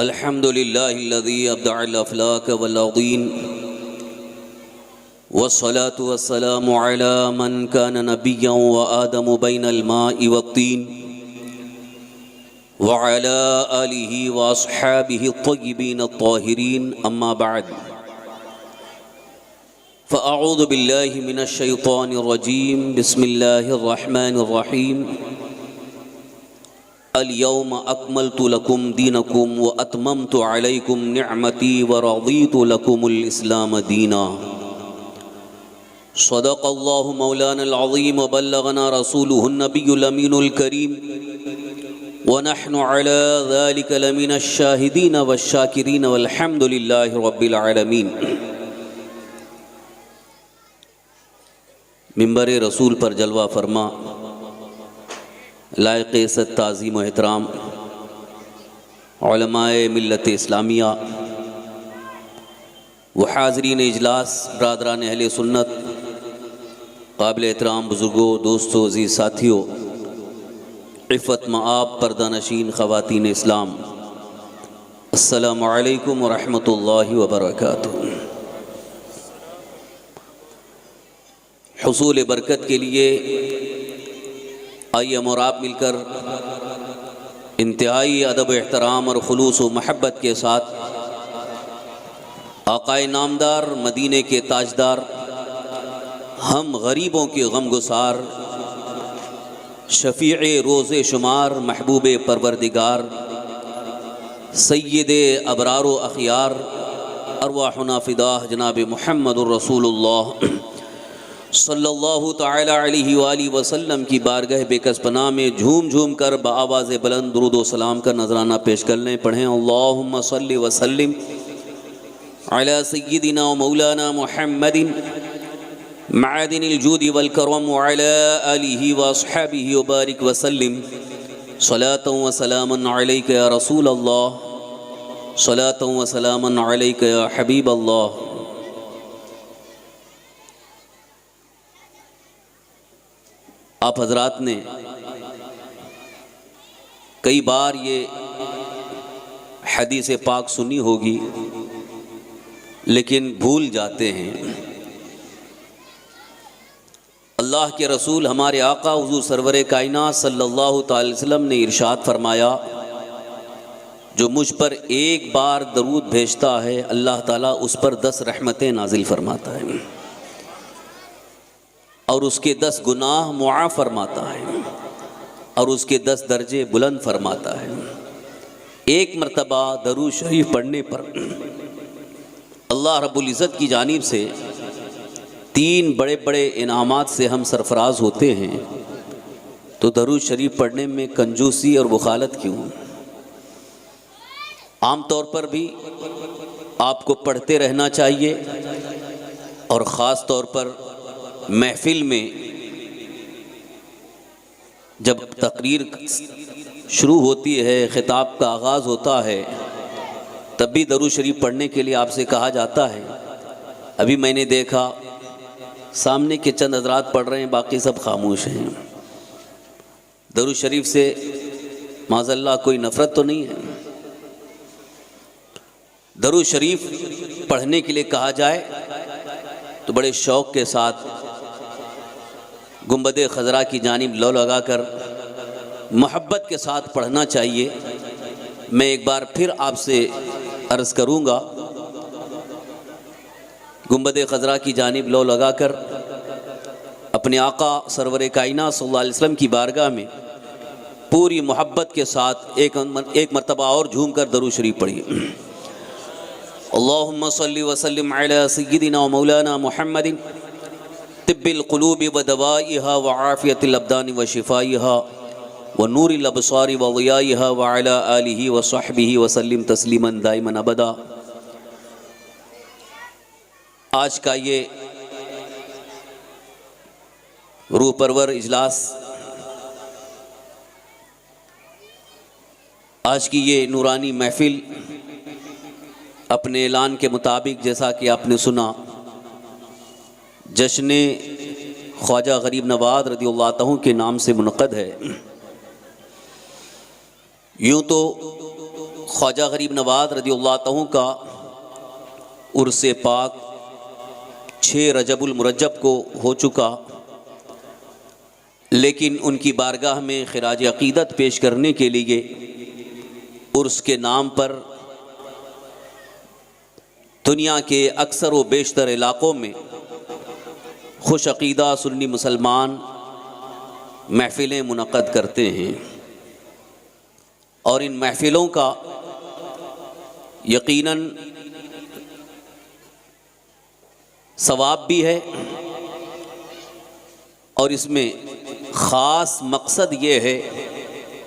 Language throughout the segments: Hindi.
अल्हम्दुलिल्लाहिल्लज़ी अब्दअल अफ़लाक वल अर्दीन वस्सलातु वस्सलामु अला मन कान नबिय्यन व आदमु बैनल माइ वत्तीन व अला आलिहि व अस्हाबिहि अत्तय्यिबीन अत्ताहिरीन अम्मा बअद फ़अऊज़ु बिल्लाहि मिनश शैतानिर रजीम बिस्मिल्लाहिर रहमानिर रहीम अल-यौम अकमलतु लकुम दीनकुम व अतममतु अलैकुम निअमती व रदीतु लकुमुल इस्लाम दीना। सदक़ल्लाहु मौलानल अज़ीम व बल्लगना रसूलुहुन नबियुल अमीनुल करीम व नहनु अला ज़ालिका लमिनश शाहिदीन वश्शाकिरीन वल्हम्दुलिल्लाहि रब्बिल आलमीन। मिंबर रसूल पर जलवा फरमा लायक़ इज़्ज़त ताज़ीम व एहतराम उलमाए मिल्लत इस्लामिया व हाज़रीन इजलास बरादरान अहले सुन्नत काबिल एहतराम बुज़ुर्गों दोस्तों अज़ीज़ साथियों इफ़्फ़त मआब पर्दा नशीन ख़वातीन इस्लाम अस्सलामु अलैकुम व रहमतुल्लाहि व बरकातुहू। हुसूल बरकत के लिए आइए हम और आप मिलकर इंतहाई अदब एहतराम और खुलूस व महब्बत के साथ आक़ाए नामदार मदीने के ताजदार हम गरीबों के गमगुसार शफ़ीए रोज़े शुमार महबूब परवरदिगार सय्यदे अबरार व अख़ियार अरवाहुना फ़िदाह जनाब मुहम्मदुर रसूलुल्लाह सल्लल्लाहु ताला अलैहि वाली वसल्लम की बारगाह बेकसपना में झूम झूम कर बआवाज़ बुलंद दुरूद व सलाम का नजराना पेश कर लें। पढ़ें अल्लाहुम्मा सल्लि व सल्लिम अला सय्यिदिना व मौलाना मुहम्मदिन मअदिनिल जूदि वल करम व अला आलिहि व अस्हाबिहि व बारिक व सल्लिम सलातन व सलामन अलैका या रसूल अल्लाह सलातन व सलामन अलैका या हबीब अल्लाह। आप हजरात ने कई बार ये हदीस पाक सुनी होगी लेकिन भूल जाते हैं। अल्लाह के रसूल हमारे आका हुज़ूर सरवर कायनात सल्लल्लाहु अलैहि वसल्लम ने इरशाद फरमाया जो मुझ पर एक बार दरूद भेजता है अल्लाह ताला उस पर 10 रहमतें नाजिल फरमाता है और उसके 10 गुनाह मुआफ़ फरमाता है और उसके 10 दर्जे बुलंद फरमाता है। एक मरतबा दरूद शरीफ पढ़ने पर अल्लाह रब्बुल इज़्ज़त की जानिब से 3 बड़े बड़े इनामात से हम सरफराज होते हैं। तो दरूद शरीफ पढ़ने में कंजूसी और बुखालत क्यों? आम तौर पर भी आपको पढ़ते रहना चाहिए और ख़ास तौर पर महफिल में जब तकरीर शुरू होती है खिताब का आगाज़ होता है तब भी दरूद शरीफ पढ़ने के लिए आपसे कहा जाता है। अभी मैंने देखा सामने के चंद हज़रात पढ़ रहे हैं बाकी सब खामोश हैं। दरूद शरीफ से माज़अल्लाह कोई नफ़रत तो नहीं है? दरूद शरीफ पढ़ने के लिए कहा जाए तो बड़े शौक़ के साथ गुंबदे खजरा की जानिब लौ लगाकर मोहब्बत के साथ पढ़ना चाहिए। मैं एक बार फिर आपसे अर्ज़ करूँगा गुंबदे खजरा की जानिब लौ लगाकर अपने आका सरवर कायनात सल्लल्लाहु अलैहि वसल्लम की बारगाह में पूरी मोहब्बत के साथ एक मरतबा और झूम कर दरूद शरीफ पढ़िए। अल्लाहुम्मा सल्लि व सल्लिम अला सय्यिदिना व मौलाना मुहम्मदिन तिब्बिल क़ुलूबि व दवाइहा व आफ़ियतिल अब्दानि व शिफ़ाइहा व नूरिल अबसारि व ज़ियाइहा व अला आलिहि व सहबिहि व सल्लिम तस्लीमन दाइमन अबदा। आज का ये रूह परवर इजलास, आज की ये नूरानी महफिल अपने ऐलान के मुताबिक जैसा कि आपने सुना जश्न ख्वाजा गरीब नवाज रज़ियल्लाहु अन्हु के नाम से मुनक़द है। यूँ तो ख्वाजा गरीब नवाज रज़ियल्लाहु तआला का उर्स पाक 6 रजबुल मुरज्जब को हो चुका, लेकिन उनकी बारगाह में खिराज अक़ीदत पेश करने के लिए उर्स के नाम पर दुनिया के अक्सर व बेशतर इलाक़ों में खुश अक़ीदा सुन्नी मुसलमान महफ़िलें मुनक़्क़द करते हैं और इन महफ़िलों का यकीनन सवाब भी है और इसमें ख़ास मकसद ये है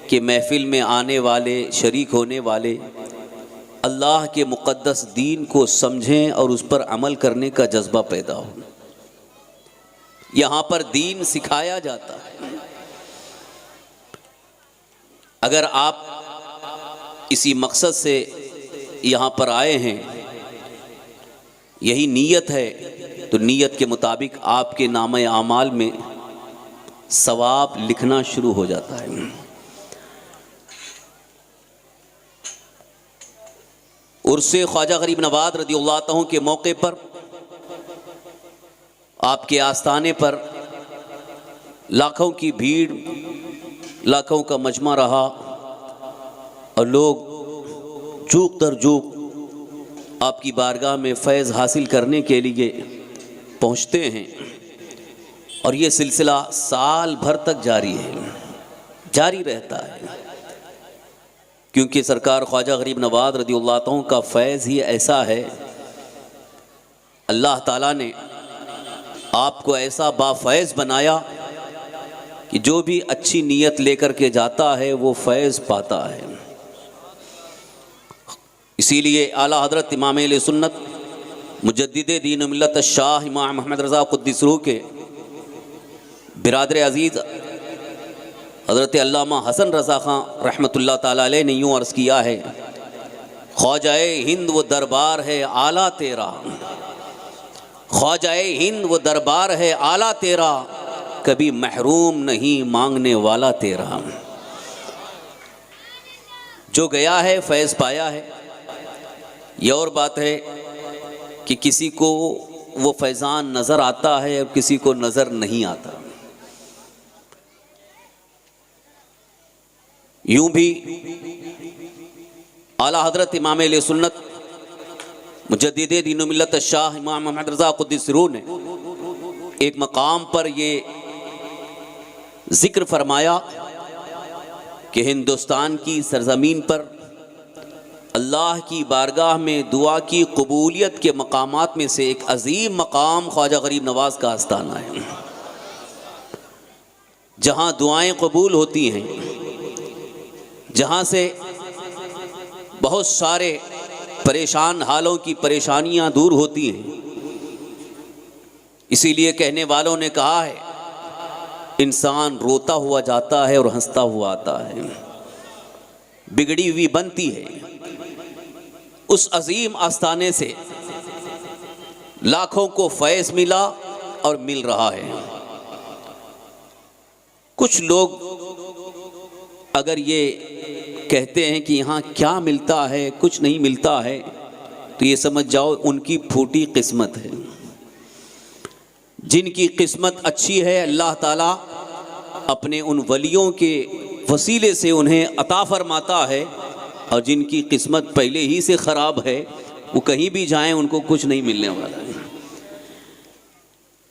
कि महफ़िल में आने वाले, शरीक होने वाले अल्लाह के मुक़द्दस दीन को समझें और उस पर अमल करने का जज्बा पैदा हो। यहाँ पर दीन सिखाया जाता है। अगर आप इसी मकसद से यहाँ पर आए हैं, यही नीयत है, तो नीयत के मुताबिक आपके नामे आमाल में सवाब लिखना शुरू हो जाता है। उर्से ख्वाजा गरीब नवाज रज़ियल्लाहु तआला के मौके पर आपके आस्थाने पर लाखों की भीड़, लाखों का मजमा रहा और लोग जूक दर जूक आपकी बारगाह में फैज़ हासिल करने के लिए पहुँचते हैं और ये सिलसिला साल भर तक जारी रहता है, क्योंकि सरकार ख्वाजा गरीब नवाज रज़ियल्लाहु तआला का फैज़ ही ऐसा है। अल्लाह ताला ने आपको ऐसा बाफ़ैज़ बनाया कि जो भी अच्छी नीयत लेकर के जाता है वो फैज़ पाता है। इसीलिए आला हज़रत इमाम अहले सुन्नत मुजद्दिद दीन मिल्लत शाह इमाम अहमद रज़ा क़ुद्दीस रूह के बिरादर अज़ीज़ हज़रत अल्लामा हसन रज़ा ख़ां रहमतुल्लाह ताला अलैह ने यूँ अर्ज़ किया है, ख्वाजाए हिंद वो दरबार है आला तेरा, ख्वाजाए हिंद वो दरबार है आला तेरा, कभी महरूम नहीं मांगने वाला तेरा। जो गया है फैज़ पाया है। ये और बात है कि किसी को वो फैज़ान नज़र आता है और किसी को नज़र नहीं आता। यूँ भी आला हज़रत इमाम अहले सुन्नत मुजद्दिद दीन मिल्लत शाह इमाम अहमद रज़ा क़ुद्दीस रूह ने एक मकाम पर ये ज़िक्र फरमाया कि हिंदुस्तान की सरज़मीन पर अल्लाह की बारगाह में दुआ की कबूलियत के मकामात में से एक अजीम मकाम ख्वाजा गरीब नवाज का आस्थाना है, जहाँ दुआएं कबूल होती हैं, जहाँ से बहुत सारे परेशान हालों की परेशानियाँ दूर होती हैं। इसीलिए कहने वालों ने कहा है, इंसान रोता हुआ जाता है और हंसता हुआ आता है, बिगड़ी हुई बनती है। उस अजीम आस्थाने से लाखों को फैज़ मिला और मिल रहा है। कुछ लोग अगर ये कहते हैं कि यहाँ क्या मिलता है, कुछ नहीं मिलता है, तो ये समझ जाओ उनकी फूटी किस्मत है। जिनकी किस्मत अच्छी है, अल्लाह ताला अपने उन वलियों के वसीले से उन्हें अता फरमाता है, और जिनकी किस्मत पहले ही से ख़राब है, वो कहीं भी जाएं उनको कुछ नहीं मिलने वाला है।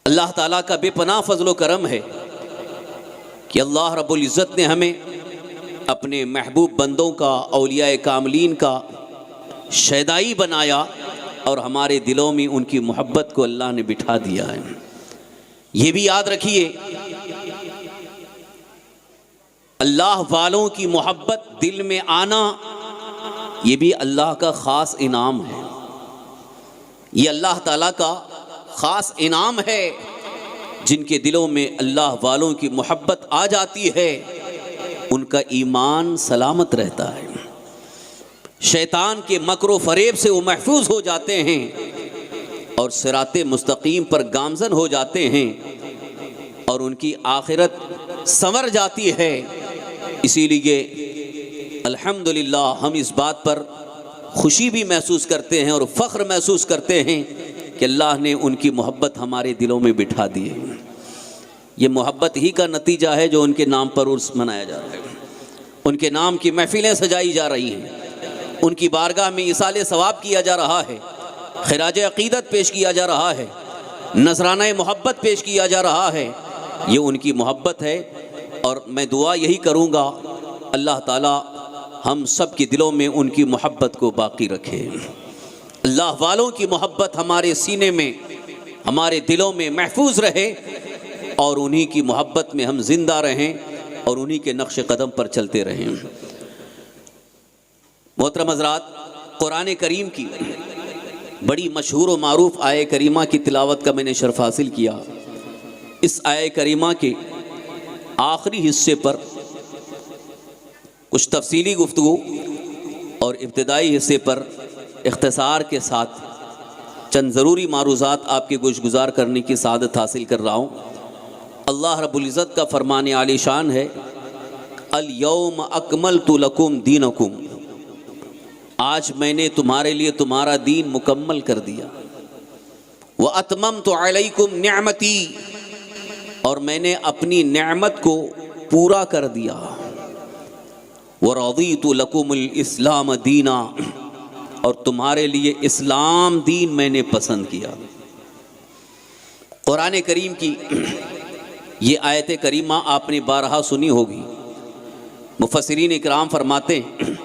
अल्लाह ताला का बेपनाह फजल व करम है कि अल्लाह रब्बुल इज़्ज़त ने हमें अपने महबूब बंदों का, औलिया कामलीन का शैदाई बनाया और हमारे दिलों में उनकी मोहब्बत को अल्लाह ने बिठा दिया है। ये भी याद रखिए, अल्लाह वालों की मोहब्बत दिल में आना ये भी अल्लाह का ख़ास इनाम है। ये अल्लाह ताला का ख़ास इनाम है। जिनके दिलों में अल्लाह वालों की मोहब्बत आ जाती है, उनका ईमान सलामत रहता है, शैतान के मकरो फरेब से वो महफूज हो जाते हैं और सिराते मुस्तकीम पर गामज़न हो जाते हैं और उनकी आखिरत संवर जाती है। इसीलिए अल्हम्दुलिल्लाह हम इस बात पर खुशी भी महसूस करते हैं और फ़ख्र महसूस करते हैं कि अल्लाह ने उनकी मोहब्बत हमारे दिलों में बिठा दी है। ये मोहब्बत ही का नतीजा है जो उनके नाम पर उर्स मनाया जा रहा है, उनके नाम की महफिलें सजाई जा रही हैं, उनकी बारगाह में इसाले सवाब किया जा रहा है, खिराज अक़ीदत पेश किया जा रहा है, नजराना मोहब्बत पेश किया जा रहा है। ये उनकी मोहब्बत है और मैं दुआ यही करूँगा अल्लाह ताला हम सब के दिलों में उनकी मोहब्बत को बाकी रखे। अल्लाह वालों की मोहब्बत हमारे सीने में, हमारे दिलों में महफूज रहे और उन्हीं की मोहब्बत में हम जिंदा रहें और उन्हीं के नक्श कदम पर चलते रहें। मोहतरम हज़रात, कुरान करीम की बड़ी मशहूर व मारूफ आय करीमा की तिलावत का मैंने शर्फ हासिल किया। इस आय करीमा के आखिरी हिस्से पर कुछ तफसीली गुफ्तगू और इब्तिदाई हिस्से पर इख्तिसार के साथ चंद ज़रूरी मारूज़ात आपके गोश गुजार करने की सादत हासिल कर रहा हूँ। अल्लाह रब्बुल इज़्ज़त का फरमान आली शान है, अल यौम अकमलतु लकुम दीनकुम, आज मैंने तुम्हारे लिए तुम्हारा दीन मुकम्मल कर दिया। व अतममतु अलैकुम निअमती, और मैंने अपनी नेमत को पूरा कर दिया। व रज़ीतु लकुमुल इस्लाम दीना, और तुम्हारे लिए इस्लाम दीन मैंने पसंद किया। कुरान करीम की ये आयत करीमा आपने बारहा सुनी होगी। मुफस्सिरीन इकराम फरमाते हैं,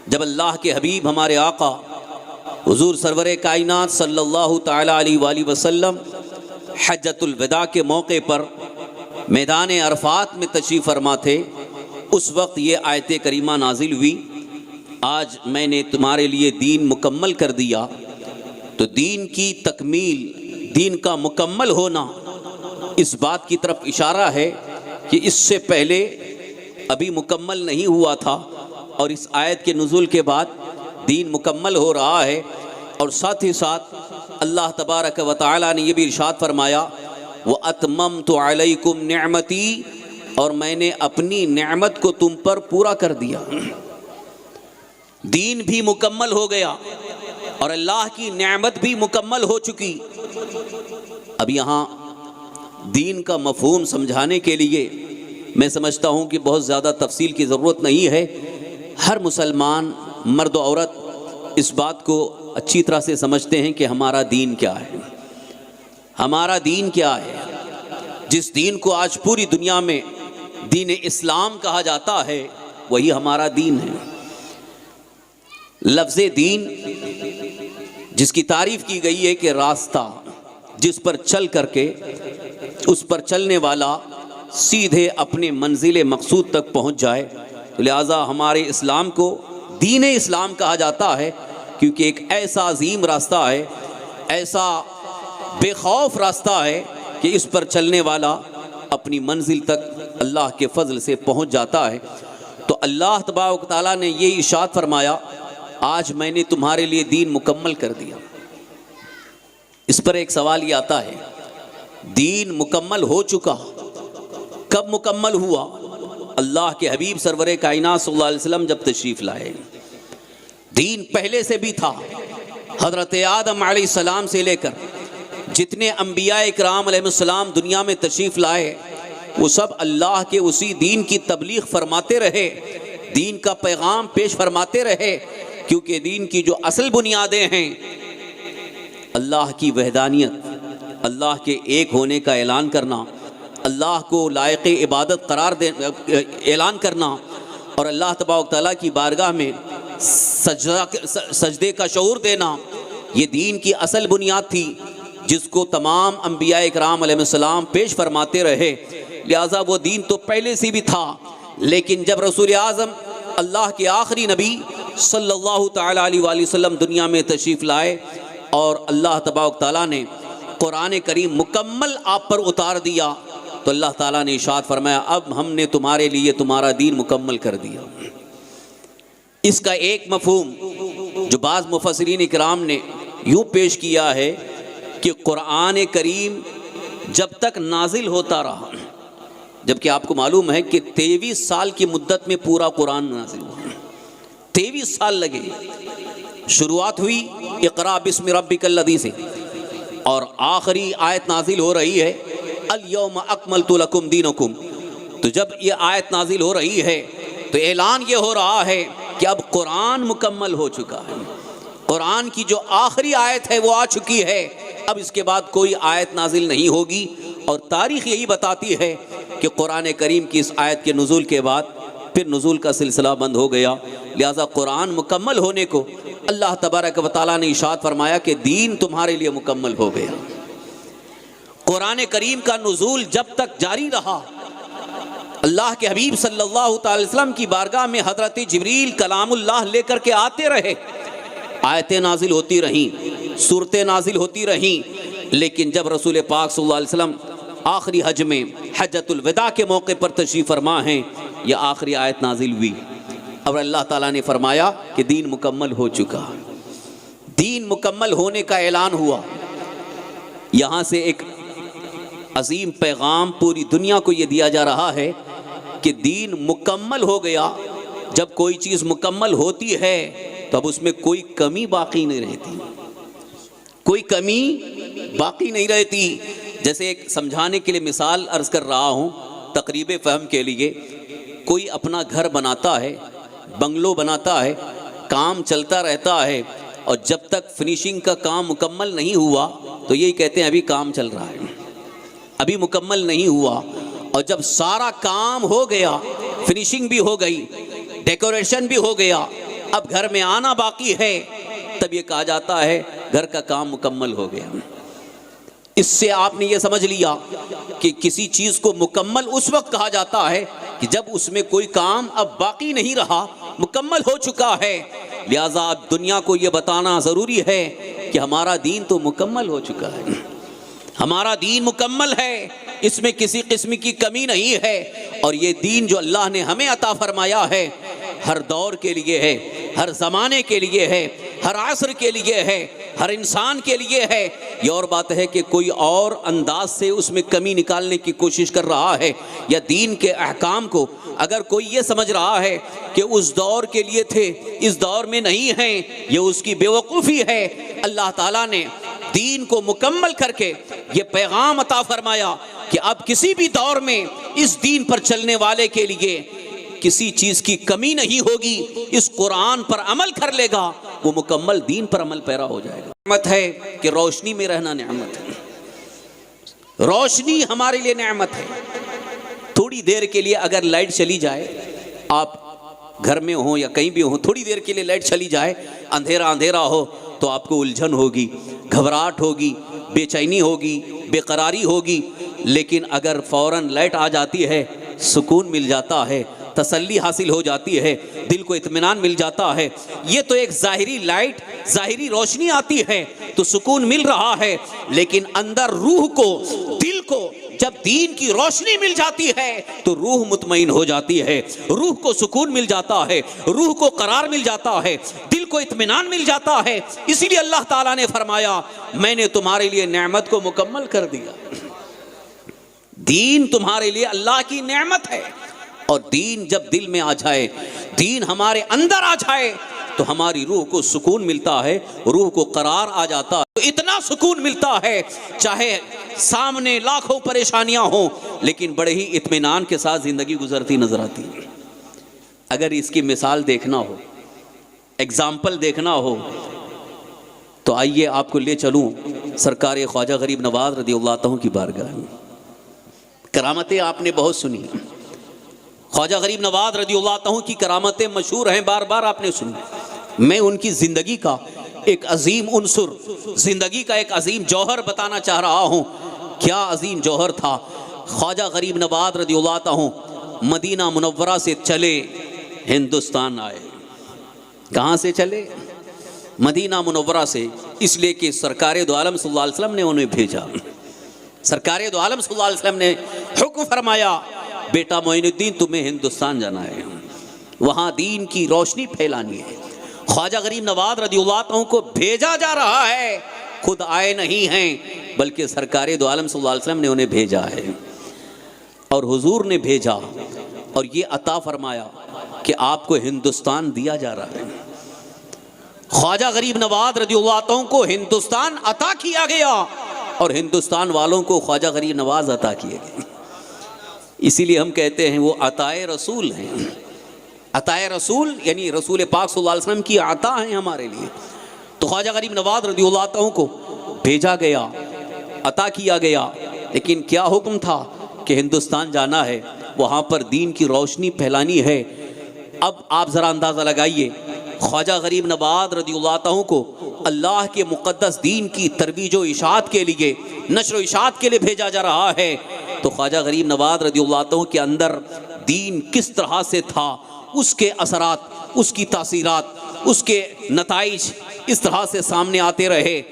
जब अल्लाह के हबीब हमारे आका हुजूर सरवर कायनात सल्लल्लाहु ताला अलैहि वसल्लम हज्जतुल विदा के मौके पर मैदान अरफात में तशरीफ़ फरमा थे, उस वक्त ये आयत करीमा नाजिल हुई, आज मैंने तुम्हारे लिए दीन मुकम्मल कर दिया। तो दीन की तकमील, दीन का मुकम्मल होना, इस बात की तरफ इशारा है कि इससे पहले अभी मुकम्मल नहीं हुआ था और इस आयत के नुज़ूल के बाद दीन मुकम्मल हो रहा है। और साथ ही साथ अल्लाह तबारक व तआला ने यह भी इरशाद फरमाया, व अतममतु अलैकुम निअमती, और मैंने अपनी नेमत को तुम पर पूरा कर दिया। दीन भी मुकम्मल हो गया और अल्लाह की नेमत भी मुकम्मल हो चुकी। अब यहाँ दीन का मफ़हूम समझाने के लिए मैं समझता हूँ कि बहुत ज़्यादा तफसील की ज़रूरत नहीं है। हर मुसलमान मर्द और औरत इस बात को अच्छी तरह से समझते हैं कि हमारा दीन क्या है, हमारा दीन क्या है। जिस दीन को आज पूरी दुनिया में दीन इस्लाम कहा जाता है, वही हमारा दीन है। लफ्ज़े दीन, जिसकी तारीफ़ की गई है कि रास्ता जिस पर चल करके उस पर चलने वाला सीधे अपने मंजिल मकसूद तक पहुंच जाए, तो लिहाजा हमारे इस्लाम को दीन इस्लाम कहा जाता है, क्योंकि एक ऐसा अजीम रास्ता है, ऐसा बेखौफ रास्ता है कि इस पर चलने वाला अपनी मंजिल तक अल्लाह के फजल से पहुंच जाता है। तो अल्लाह तबारक तआला ने ये इरशाद फरमाया, आज मैंने तुम्हारे लिए दीन मुकम्मल कर दिया। इस पर एक सवाल ये आता है, दीन मुकम्मल हो चुका, कब मुकम्मल हुआ? अल्लाह के हबीब सरवर कायनात सल्लल्लाहु अलैहि वसल्लम जब तशरीफ़ लाए। दीन पहले से भी था। हज़रत आदम अलैहिस्सलाम से लेकर जितने अम्बिया इकराम अलैहिस्सलाम दुनिया में तशरीफ़ लाए, वो सब अल्लाह के उसी दीन की तबलीग फरमाते रहे, दीन का पैगाम पेश फरमाते रहे, क्योंकि दीन की जो असल बुनियादें हैं, अल्लाह की वहदानियत, अल्लाह के एक होने का ऐलान करना, अल्लाह को लायक इबादत करार दे ऐलान करना, और अल्लाह तबारक तआला की बारगाह में सजदे का शऊर देना, ये दीन की असल बुनियाद थी, जिसको तमाम अम्बिया इकराम अलैहिस्सलाम पेश फरमाते रहे। लिहाजा वो दीन तो पहले से भी था, लेकिन जब रसूल आज़म अल्लाह के आखिरी नबी सल्लल्लाहु ताला अलैहि वसल्लम दुनिया में तशरीफ़ लाए और अल्लाह तबारक तआला ने कुरान करीम मुकम्मल आप पर उतार दिया, तो अल्लाह ताला ने इरशाद फरमाया, अब हमने तुम्हारे लिए तुम्हारा दीन मुकम्मल कर दिया। इसका एक मफ़हूम जो बाज़ मुफस्सिरीन इकराम ने यूँ पेश किया है कि कुरान करीम जब तक नाजिल होता रहा, जबकि आपको मालूम है कि 23 साल की मुद्दत में पूरा कुरान नाजिल हुआ। 23 साल लगे। शुरुआत हुई इक़रा बिस्मि रब्बिकल्लज़ी से और आखिरी आयत नाजिल हो रही है अल यौम अकमलतु लकुम दीनकुम। तो जब ये आयत नाजिल हो रही है तो ऐलान ये हो रहा है कि अब कुरान मुकम्मल हो चुका है। कुरान की जो आखिरी आयत है वो आ चुकी है, अब इसके बाद कोई आयत नाजिल नहीं होगी। और तारीख़ यही बताती है कि कुरान करीम की इस आयत के नुज़ूल के बाद फिर नुज़ूल का सिलसिला बंद हो गया। लिहाजा कुरान मुकम्मल होने को अल्लाह तबारक व तआला ने इरशाद फरमाया कि दीन तुम्हारे लिए मुकम्मल हो गया। कुरान करीम का नुज़ूल जब तक जारी रहा, अल्लाह के हबीब सल्लल्लाहु अलैहि वसल्लम की बारगाह में हज़रत जिब्रील कलामुल्लाह लेकर के आते रहे, आयतें नाजिल होती रहीं, सूरतें नाजिल होती रहीं। लेकिन जब रसूल पाक सल्लल्लाहु अलैहि वसल्लम आखिरी हज में हज्जतुल विदा के मौके पर तशरीफ़ फरमा हैं, यह आखिरी आयत नाजिल हुई। अब अल्लाह ताला ने फरमाया कि दीन मुकम्मल हो चुका। दीन मुकम्मल होने का ऐलान हुआ। यहाँ से एक अजीम पैगाम पूरी दुनिया को ये दिया जा रहा है कि दीन मुकम्मल हो गया। जब कोई चीज़ मुकम्मल होती है तो अब उसमें कोई कमी बाकी नहीं रहती, कोई कमी बाकी नहीं रहती। जैसे एक समझाने के लिए मिसाल अर्ज़ कर रहा हूँ तकरीब फ़हम के लिए। कोई अपना घर बनाता है, बंगलो बनाता है, काम चलता रहता है और जब तक फिनिशिंग का काम मुकम्मल नहीं हुआ तो यही कहते हैं अभी काम चल रहा है, अभी मुकम्मल नहीं हुआ। और जब सारा काम हो गया, फिनिशिंग भी हो गई, डेकोरेशन भी हो गया, अब घर में आना बाकी है, तब ये कहा जाता है घर का काम मुकम्मल हो गया। इससे आपने ये समझ लिया कि किसी चीज़ को मुकम्मल उस वक्त कहा जाता है कि जब उसमें कोई काम अब बाकी नहीं रहा, मुकम्मल हो चुका है। लिहाजा अब दुनिया को ये बताना ज़रूरी है कि हमारा दीन तो मुकम्मल हो चुका है, हमारा दीन मुकम्मल है, इसमें किसी किस्म की कमी नहीं है। और ये दीन जो अल्लाह ने हमें अता फरमाया है हर दौर के लिए है, हर ज़माने के लिए है, हर असर के लिए है, हर इंसान के लिए है। ये और बात है कि कोई और अंदाज से उसमें कमी निकालने की कोशिश कर रहा है, या दीन के अहकाम को अगर कोई ये समझ रहा है कि उस दौर के लिए थे, इस दौर में नहीं हैं, ये उसकी बेवकूफ़ी है। अल्लाह ताला ने दीन को मुकम्मल करके ये पैगाम अता फरमाया कि अब किसी भी दौर में इस दीन पर चलने वाले के लिए किसी चीज़ की कमी नहीं होगी। इस कुरान पर अमल कर लेगा, वो मुकम्मल दीन पर अमल पैरा हो जाएगा। नेमत है कि रोशनी में रहना नेमत है, रोशनी हमारे लिए नेमत है। थोड़ी देर के लिए अगर लाइट चली जाए, आप घर में हो या कहीं भी हो, थोड़ी देर के लिए लाइट चली जाए, अंधेरा अंधेरा हो, तो आपको उलझन होगी, घबराहट होगी, बेचैनी होगी, बेकरारी होगी। लेकिन अगर फ़ौरन लाइट आ जाती है, सुकून मिल जाता है, तसल्ली हासिल हो जाती है, दिल को इत्मीनान मिल जाता है। ये तो एक ज़ाहिरी लाइट, ज़ाहिरी रोशनी आती है तो सुकून मिल रहा है, लेकिन अंदर रूह को, दिल को जब दीन की रोशनी मिल जाती है तो रूह मुतमईन हो जाती है, रूह को सुकून मिल जाता है, रूह को करार मिल जाता है, दिल को इत्मीनान मिल जाता है। इसीलिए अल्लाह ताला ने फरमाया मैंने तुम्हारे लिए नेमत को मुकम्मल कर दिया। दीन तुम्हारे लिए अल्लाह की नेमत है, और दीन जब दिल में आ जाए, दीन हमारे अंदर आ जाए तो हमारी रूह को सुकून मिलता है, रूह को करार आ जाता है। तो इतना सुकून मिलता है, चाहे सामने लाखों परेशानियां हों, लेकिन बड़े ही इत्मीनान के साथ ज़िंदगी गुजरती नजर आती है। अगर इसकी मिसाल देखना हो, एग्जाम्पल देखना हो, तो आइए आपको ले चलूँ सरकार ख्वाजा गरीब नवाज रज़ियल्लाहु अन्हु की बारगाह में। करामतें आपने बहुत सुनी, ख्वाजा गरीब नवाज रज़ियल्लाहु अन्हु की करामतें मशहूर हैं, बार बार आपने सुनी। मैं उनकी ज़िंदगी का एक अजीम उनसुर, ज़िंदगी का एक अजीम जौहर बताना चाह रहा हूँ। क्या अजीम जौहर था। ख्वाजा गरीब नवाज रज़ियल्लाहु अन्हु मदीना मुनव्वरा से चले हिंदुस्तान आए। कहाँ से चले? मदीना मुनव्वरा से, इसलिए कि सरकार दो आलम सल्लल्लाहु अलैहि वसल्लम ने उन्हें भेजा। सरकार दो आलम सल्लल्लाहु अलैहि वसल्लम ने हुक्म फरमाया बेटा मोइनुद्दीन तुम्हें हिंदुस्तान जाना है, वहाँ दीन की रोशनी फैलानी है। ख्वाजा गरीब नवाज रज़ियल्लाहु अन्हु को भेजा जा रहा है, खुद आए नहीं हैं, बल्कि सरकार दो आलम सल्लल्लाहु अलैहि वसल्लम ने उन्हें भेजा है। और हुजूर ने भेजा और ये अता फरमाया कि आपको हिंदुस्तान दिया जा रहा है। ख्वाजा गरीब नवाज रज़ियल्लाहु अन्हु को हिंदुस्तान अता किया गया और हिंदुस्तान वालों को ख्वाजा गरीब नवाज अता किए गए। इसीलिए हम कहते हैं वो अताए रसूल हैं। अताए रसूल यानी रसूल पाक सल्लल्लाहु अलैहि वसल्लम की अता है हमारे लिए। तो ख्वाजा गरीब नवाज रज़ियल्लाहु अन्हु को भेजा गया, अता किया गया, लेकिन क्या हुक्म था कि हिंदुस्तान जाना है, वहाँ पर दीन की रोशनी फैलानी है। अब आप ज़रा अंदाज़ा लगाइए, ख्वाजा गरीब नवाज रज़ियल्लाहु अन्हु को अल्लाह के मुक़द्दस दीन की तरवीज व इशाअत के लिए, नश्र व इशाअत के लिए भेजा जा रहा है। तो ख्वाजा गरीब नवाज रज़ियल्लाहु अन्हु के अंदर दीन किस तरह से था, उसके असरात, उसकी तासीरात, उसके नताइज इस तरह से सामने आते रहे।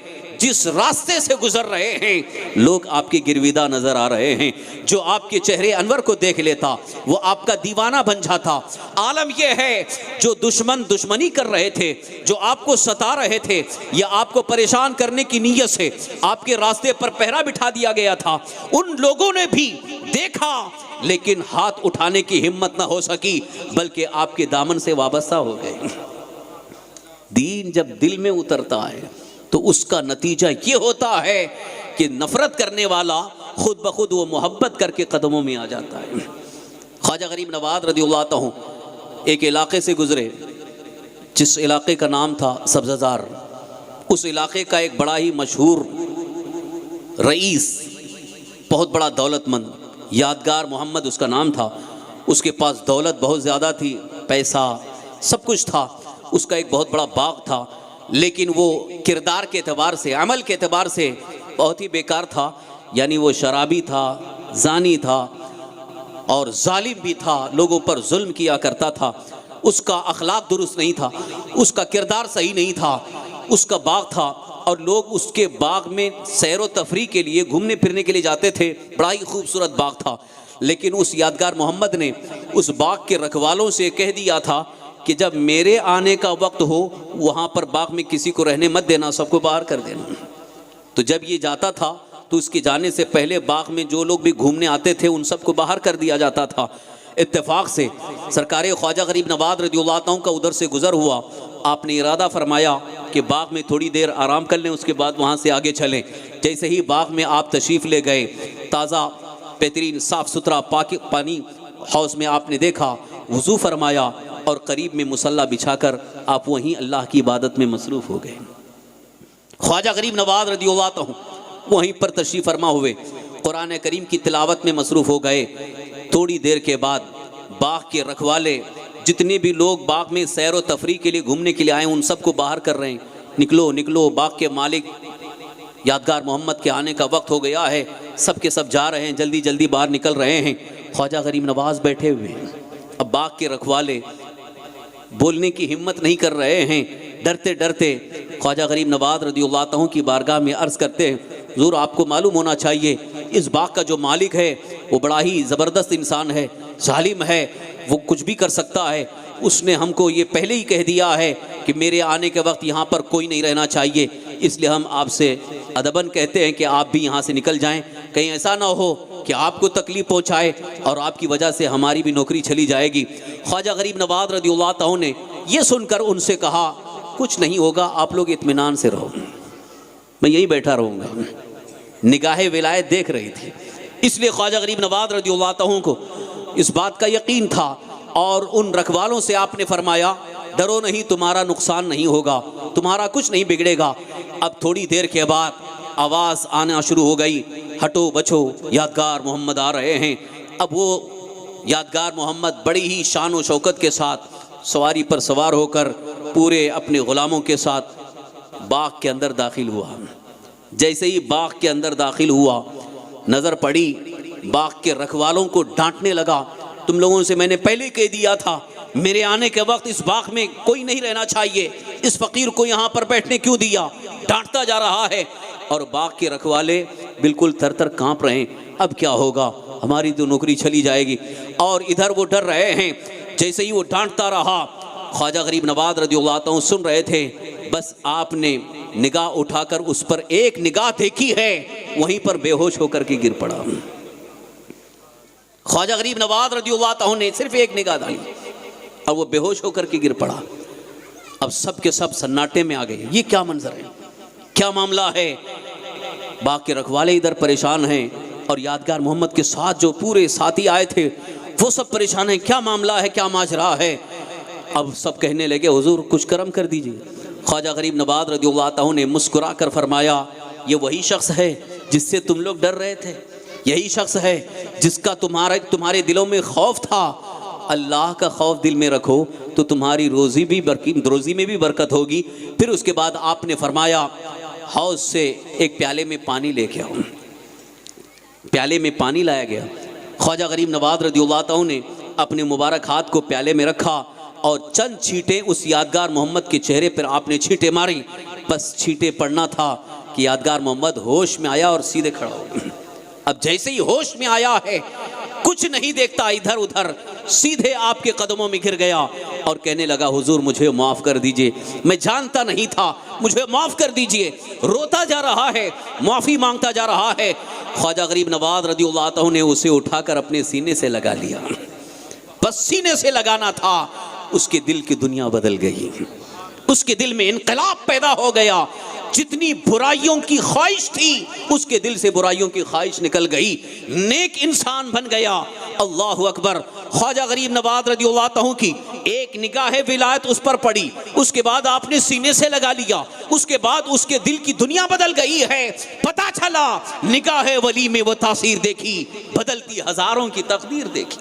जिस रास्ते से गुजर रहे हैं लोग आपके गिरविदा नजर आ रहे हैं। जो आपके चेहरे अनवर को देख लेता वो आपका दीवाना बन जाता। आलम यह है जो दुश्मन दुश्मनी कर रहे थे, जो आपको सता रहे थे या आपको परेशान करने की नीयत से आपके रास्ते पर पहरा बिठा दिया गया था, उन लोगों ने भी देखा लेकिन हाथ उठाने की हिम्मत ना हो सकी, बल्कि आपके दामन से वाबस्ता हो गए। दीन जब दिल में उतरता है तो उसका नतीजा ये होता है कि नफरत करने वाला खुद ब खुद वो मोहब्बत करके कदमों में आ जाता है। ख्वाजा गरीब नवाज रज़ियल्लाहु अन्हु एक इलाके से गुजरे जिस इलाके का नाम था सब्ज़ार। उस इलाके का एक बड़ा ही मशहूर रईस, बहुत बड़ा दौलतमंद, यादगार मोहम्मद उसका नाम था। उसके पास दौलत बहुत ज़्यादा थी, पैसा सब कुछ था। उसका एक बहुत बड़ा बाग था, लेकिन वो किरदार के एतबार से, अमल के एतबार से बहुत ही बेकार था। यानी वो शराबी था, जानी था और जालिम भी था, लोगों पर जुल्म किया करता था। उसका अखलाक दुरुस्त नहीं था, उसका किरदार सही नहीं था। उसका बाग था और लोग उसके बाग में सैर व तफरी के लिए, घूमने फिरने के लिए जाते थे। बड़ा ही खूबसूरत बाग था। लेकिन उस यादगार मोहम्मद ने उस बाग के रखवालों से कह दिया था कि जब मेरे आने का वक्त हो वहाँ पर बाग में किसी को रहने मत देना, सबको बाहर कर देना। तो जब ये जाता था तो उसके जाने से पहले बाग में जो लोग भी घूमने आते थे उन सबको बाहर कर दिया जाता था। इत्तेफाक से सरकार ख्वाजा गरीब नवाज रज़ियल्लाहु अन्हु का उधर से गुज़र हुआ। आपने इरादा फरमाया कि बाग में थोड़ी देर आराम कर लें, उसके बाद वहाँ से आगे चलें। जैसे ही बाग में आप तशरीफ़ ले गए, ताज़ा बेहतरीन साफ़ सुथरा पानी हाउस में आपने देखा, वज़ू फरमाया और करीब में मुसल्ला बिछाकर आप वहीं अल्लाह की इबादत में मसरूफ़ हो गए। ख्वाजा गरीब नवाज रज़ियल्लाहु अन्हु वहीं पर तशरीफ़ फरमा हुए, कुरान करीम की तिलावत में मसरूफ़ हो गए। थोड़ी देर के बाद बाग के रखवाले, जितने भी लोग बाग में सैर व तफरी के लिए घूमने के लिए आए, उन सबको बाहर कर रहे हैं, निकलो निकलो, बाग के मालिक यादगार मोहम्मद के आने का वक्त हो गया है। सब के सब जा रहे हैं, जल्दी जल्दी बाहर निकल रहे हैं। ख्वाजा गरीब नवाज बैठे हुए हैं। अब बाग के रखवाले बोलने की हिम्मत नहीं कर रहे हैं, डरते डरते ख्वाजा गरीब नवाज रज़ियल्लाहु अन्हु की बारगाह में अर्ज़ करते हैं, हुज़ूर आपको मालूम होना चाहिए इस बाग का जो मालिक है वो बड़ा ही ज़बरदस्त इंसान है, जालिम है, वो कुछ भी कर सकता है। उसने हमको ये पहले ही कह दिया है कि मेरे आने के वक्त यहाँ पर कोई नहीं रहना चाहिए, इसलिए हम आपसे अदबन कहते हैं कि आप भी यहाँ से निकल जाएं। कहीं ऐसा ना हो कि आपको तकलीफ़ पहुँचाए और आपकी वजह से हमारी भी नौकरी चली जाएगी। ख्वाजा गरीब नवाज रज़ियल्लाहु अन्हु ने ये सुनकर उनसे कहा, कुछ नहीं होगा, आप लोग इत्मीनान से रहो, मैं यहीं बैठा रहूँगा। निगाहे विलायत देख रही थी, इसलिए ख्वाजा गरीब नवाज रज़ियल्लाहु अन्हु को इस बात का यकीन था। और उन रखवालों से आपने फरमाया, डरो नहीं, तुम्हारा नुकसान नहीं होगा, तुम्हारा कुछ नहीं बिगड़ेगा। अब थोड़ी देर के बाद आवाज़ आना शुरू हो गई, हटो बचो, यादगार मोहम्मद आ रहे हैं। अब वो यादगार मोहम्मद बड़ी ही शान व शौकत के साथ सवारी पर सवार होकर पूरे अपने ग़ुलामों के साथ बाग के अंदर दाखिल हुआ। जैसे ही बाग के अंदर दाखिल हुआ, नज़र पड़ी, बाग के रखवालों को डांटने लगा, तुम लोगों से मैंने पहले कह दिया था मेरे आने के वक्त इस बाग में कोई नहीं रहना चाहिए, इस फ़कीर को यहाँ पर बैठने क्यों दिया। डांटता जा रहा है और बाग के रखवाले बिल्कुल थर थर काँप रहे हैं, अब क्या होगा, हमारी तो नौकरी चली जाएगी। और इधर वो डर रहे हैं। जैसे ही वो डांटता रहा, ख्वाजा गरीब नवाज रज़ियल्लाहु अन्हु सुन रहे थे। बस आपने निगाह उठाकर उस पर एक निगाह देखी है, वहीं पर बेहोश होकर के गिर पड़ा। ख्वाजा गरीब नवाज रज़ियल्लाहु तआला ने सिर्फ एक निगाह डाली और वो बेहोश होकर के गिर पड़ा। अब सब के सब सन्नाटे में आ गए, ये क्या मंजर है, क्या मामला है। बाकी रखवाले इधर परेशान हैं और यादगार मोहम्मद के साथ जो पूरे साथी आए थे वो सब परेशान हैं, क्या मामला है, क्या माजरा है। अब सब कहने लगे हुजूर कुछ करम कर दीजिए। ख्वाजा गरीब नवाज रज़ियल्लाहु तआला ने मुस्कुरा कर फरमाया, ये वही शख्स है जिससे तुम लोग डर रहे थे, यही शख्स है जिसका तुम्हारे दिलों में खौफ था। अल्लाह का खौफ दिल में रखो तो तुम्हारी रोज़ी में भी बरकत होगी। फिर उसके बाद आपने फरमाया हौज से एक प्याले में पानी लेके आओ। प्याले में पानी लाया गया। ख्वाजा गरीब नवाज रज़ियल्लाहु तआला ने अपने मुबारक हाथ को प्याले में रखा और चंद छींटे उस यादगार मोहम्मद के चेहरे पर आपने छींटे मारी। बस छींटे पड़ना था कि यादगार मोहम्मद होश में आया और सीधे खड़ा हो गया। अब जैसे ही होश में आया है, कुछ नहीं देखता इधर उधर, सीधे आपके कदमों में गिर गया और कहने लगा हुजूर मुझे माफ़ कर दीजिए, मैं जानता नहीं था, मुझे माफ़ कर दीजिए। रोता जा रहा है, माफ़ी मांगता जा रहा है। ख्वाजा गरीब नवाज रज़ियल्लाहु तआला ने उसे उठाकर अपने सीने से लगा लिया। बस सीने से लगाना था, उसके दिल की दुनिया बदल गई, उसके दिल में इनकलाब पैदा हो गया। जितनी बुराइयों की ख्वाहिश थी उसके दिल से बुराइयों की ख्वाहिश निकल गई, नेक इंसान बन गया। अल्लाहु अकबर। ख्वाजा गरीब नवाज रज़ियल्लाहु तआला की एक निगाह विलायत उस पर पड़ी, उसके बाद आपने सीने से लगा लिया, उसके बाद उसके दिल की दुनिया बदल गई है। पता चला निगाह वली में वो तासीर देखी, बदलती हजारों की तकदीर देखी।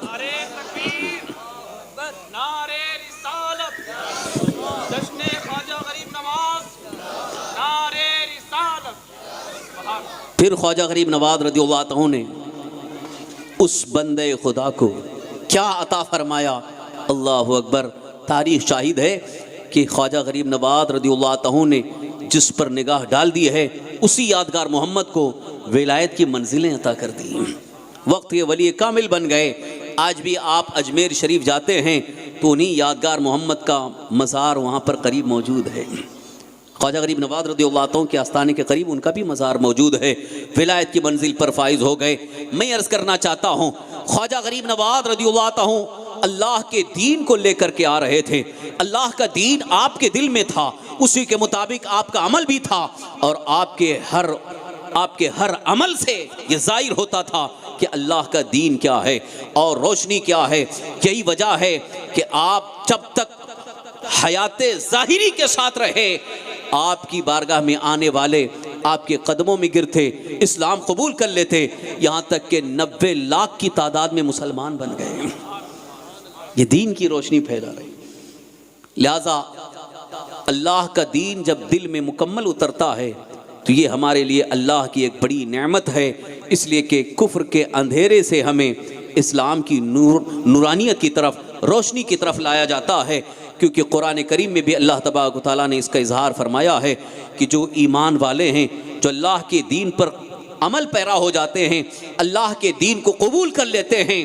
फिर ख्वाजा गरीब नवाज रज़ियल्लाहु तआला ने उस बंदे खुदा को क्या अता फरमाया। अल्लाहु अकबर। तारीख शाहिद है कि ख्वाजा गरीब नवाज रज़ियल्लाहु तआला ने जिस पर निगाह डाल दी है उसी यादगार मोहम्मद को विलायत की मंजिलें अता कर दी। वक्त ये वली कामिल बन गए। आज भी आप अजमेर शरीफ जाते हैं तो उन्हीं यादगार मोहम्मद का मज़ार वहाँ पर करीब मौजूद है। ख्वाजा गरीब नवाज रज़ियल्लाहु तआला के आस्थाने के करीब उनका भी मज़ार मौजूद है। विलायत की मंजिल पर फाइज हो गए। मैं अर्ज़ करना चाहता हूँ ख्वाजा गरीब नवाज रज़ियल्लाहु तआला अल्लाह के दीन को लेकर के आ रहे थे। अल्लाह का दीन आपके दिल में था, उसी के मुताबिक आपका अमल भी था और आपके हर अमल से ये ज़ाहिर होता था कि अल्लाह का दीन क्या है और रोशनी क्या है। यही वजह है कि आप जब तक हयाते ज़ाहिरी के साथ रहे, आपकी बारगाह में आने वाले आपके कदमों में गिरते, इस्लाम कबूल कर लेते, यहाँ तक कि 90 लाख की तादाद में मुसलमान बन गए। ये दीन की रोशनी फैला रही। लिहाजा अल्लाह का दीन जब दिल में मुकम्मल उतरता है तो ये हमारे लिए अल्लाह की एक बड़ी नेमत है। इसलिए कि कुफ्र के अंधेरे से हमें इस्लाम की नूरानियत की तरफ, रोशनी की तरफ लाया जाता है। क्योंकि कुरान करीम में भी अल्लाह तबारक व तआला ने इसका इजहार फरमाया है कि जो ईमान वाले हैं, जो अल्लाह के दीन पर अमल पैरा हो जाते हैं, अल्लाह के दीन को कबूल कर लेते हैं,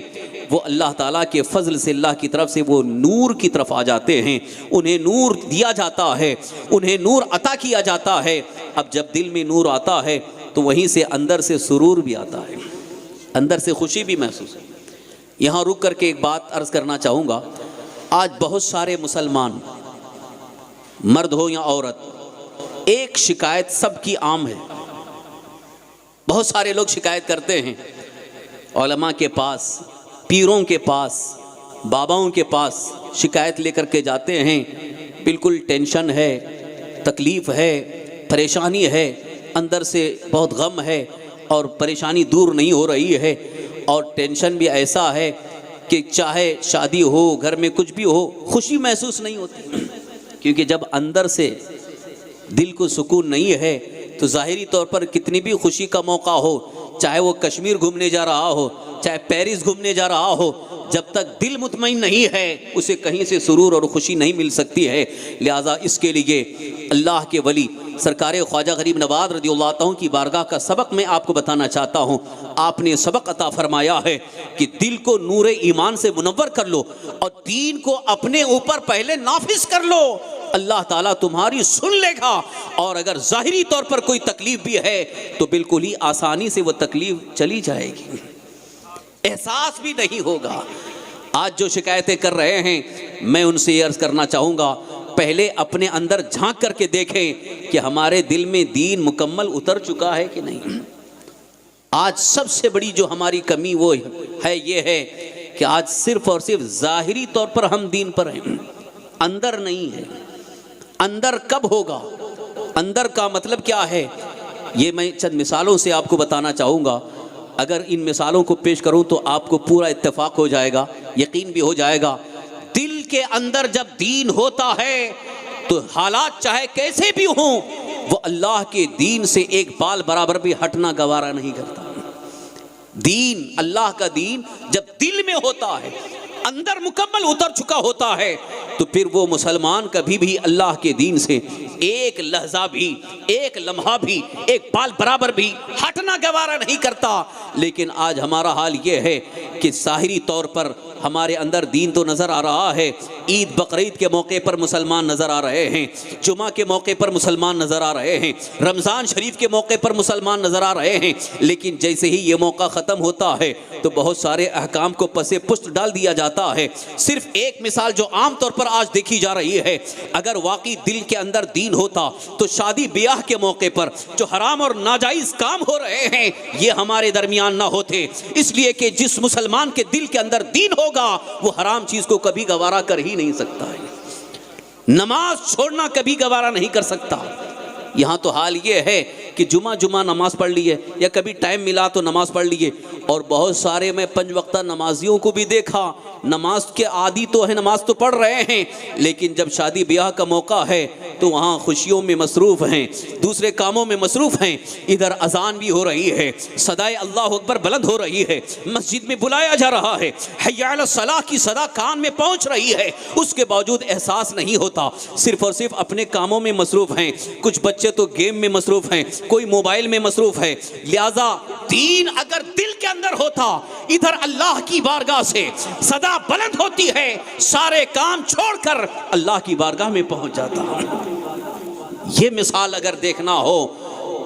वो अल्लाह ताला के फजल से, अल्लाह की तरफ से वो नूर की तरफ आ जाते हैं। उन्हें नूर दिया जाता है, उन्हें नूर अता किया जाता है। अब जब दिल में नूर आता है तो वहीं से अंदर से सुरूर भी आता है, अंदर से खुशी भी महसूस है। यहाँ रुक करके एक बात अर्ज़ करना चाहूँगा। आज बहुत सारे मुसलमान, मर्द हो या औरत, एक शिकायत सबकी आम है। बहुत सारे लोग शिकायत करते हैं उलमा के पास, पीरों के पास, बाबाओं के पास शिकायत लेकर के जाते हैं। बिल्कुल टेंशन है, तकलीफ़ है, परेशानी है, अंदर से बहुत गम है और परेशानी दूर नहीं हो रही है। और टेंशन भी ऐसा है कि चाहे शादी हो, घर में कुछ भी हो, खुशी महसूस नहीं होती। क्योंकि जब अंदर से दिल को सुकून नहीं है तो ज़ाहिरी तौर पर कितनी भी खुशी का मौका हो, चाहे वो कश्मीर घूमने जा रहा हो, चाहे पेरिस घूमने जा रहा हो, जब तक दिल मुतमईन नहीं है उसे कहीं से सुरूर और खुशी नहीं मिल सकती है। लिहाजा इसके लिए अल्लाह के वली सरकार ख्वाजा गरीब नवाज रज़ियल्लाहु तआला की बारगाह का सबक मैं आपको बताना चाहता हूँ। आपने सबक अता फरमाया है कि दिल को नूर ईमान से मुनव्वर कर लो और दीन को अपने ऊपर पहले नाफिज कर लो। अल्लाह ताला तुम्हारी सुन लेगा और अगर ज़ाहिरी तौर पर कोई तकलीफ़ भी है तो बिल्कुल ही आसानी से वो तकलीफ़ चली जाएगी। एहसास भी नहीं होगा। आज जो शिकायतें कर रहे हैं, मैं उनसे ये अर्ज़ करना चाहूँगा, पहले अपने अंदर झांक करके देखें कि हमारे दिल में दीन मुकम्मल उतर चुका है कि नहीं। आज सबसे बड़ी जो हमारी कमी वो है, ये है कि आज सिर्फ और सिर्फ ज़ाहिरी तौर पर हम दीन पर हैं, अंदर नहीं है। अंदर कब होगा? अंदर का मतलब क्या है, ये मैं चंद मिसालों से आपको बताना चाहूँगा। अगर इन मिसालों को पेश करूँ तो आपको पूरा इत्तेफाक हो जाएगा, यकीन भी हो जाएगा। दिल के अंदर जब दीन होता है तो हालात चाहे कैसे भी हों, वो अल्लाह के दीन से एक बाल बराबर भी हटना गवारा नहीं करता। दीन, अल्लाह का दीन जब दिल में होता है, अंदर मुकम्मल उतर चुका होता है, तो फिर वो मुसलमान कभी भी अल्लाह के दीन से एक लहजा भी, एक लम्हा भी, एक बाल बराबर भी हटना गवारा नहीं करता। लेकिन आज हमारा हाल ये है कि ज़ाहिरी तौर पर हमारे अंदर दीन तो नज़र आ रहा है। ईद बकरीद के मौके पर मुसलमान नज़र आ रहे हैं, जुमा के मौके पर मुसलमान नज़र आ रहे हैं, रमज़ान शरीफ के मौके पर मुसलमान नज़र आ रहे हैं। लेकिन जैसे ही ये मौका ख़त्म होता है तो बहुत सारे अहकाम को पसे पुष्ट डाल दिया जाता है। सिर्फ एक मिसाल जो आम तौर पर आज देखी जा रही है, अगर वाकई दिल के अंदर दीन होता तो शादी ब्याह के मौके पर जो हराम और नाजायज़ काम हो रहे हैं ये हमारे दरमियान ना होते। इसलिए कि जिस मुसलमान के दिल के अंदर दीन होगा वो हराम चीज को कभी गवारा कर ही नहीं सकता है, नमाज छोड़ना कभी गवारा नहीं कर सकता। यहाँ तो हाल ये है कि जुमा नमाज पढ़ लिए या कभी टाइम मिला तो नमाज पढ़ लिए, और बहुत सारे मैं 5 वक्ता नमाजियों को भी देखा, नमाज के आदी तो है, नमाज तो पढ़ रहे हैं, लेकिन जब शादी ब्याह का मौका है तो वहाँ खुशियों में मसरूफ़ हैं, दूसरे कामों में मसरूफ़ हैं। इधर अजान भी हो रही है, सदाए अल्लाह अकबर बुलंद हो रही है, मस्जिद में बुलाया जा रहा है, हय्या अला सलाह की सदा कान में पहुँच रही है, उसके बावजूद एहसास नहीं होता, सिर्फ और सिर्फ अपने कामों में मसरूफ़ हैं। कुछ बच्चे तो गेम में मसरूफ़ हैं, कोई मोबाइल में मसरूफ़ है। लिहाजा दीन अगर दिल के अंदर होता, इधर अल्लाह की बारगाह से सदा बुलंद होती है, सारे काम छोड़कर अल्लाह की बारगाह में पहुंच जाता। ये मिसाल अगर देखना हो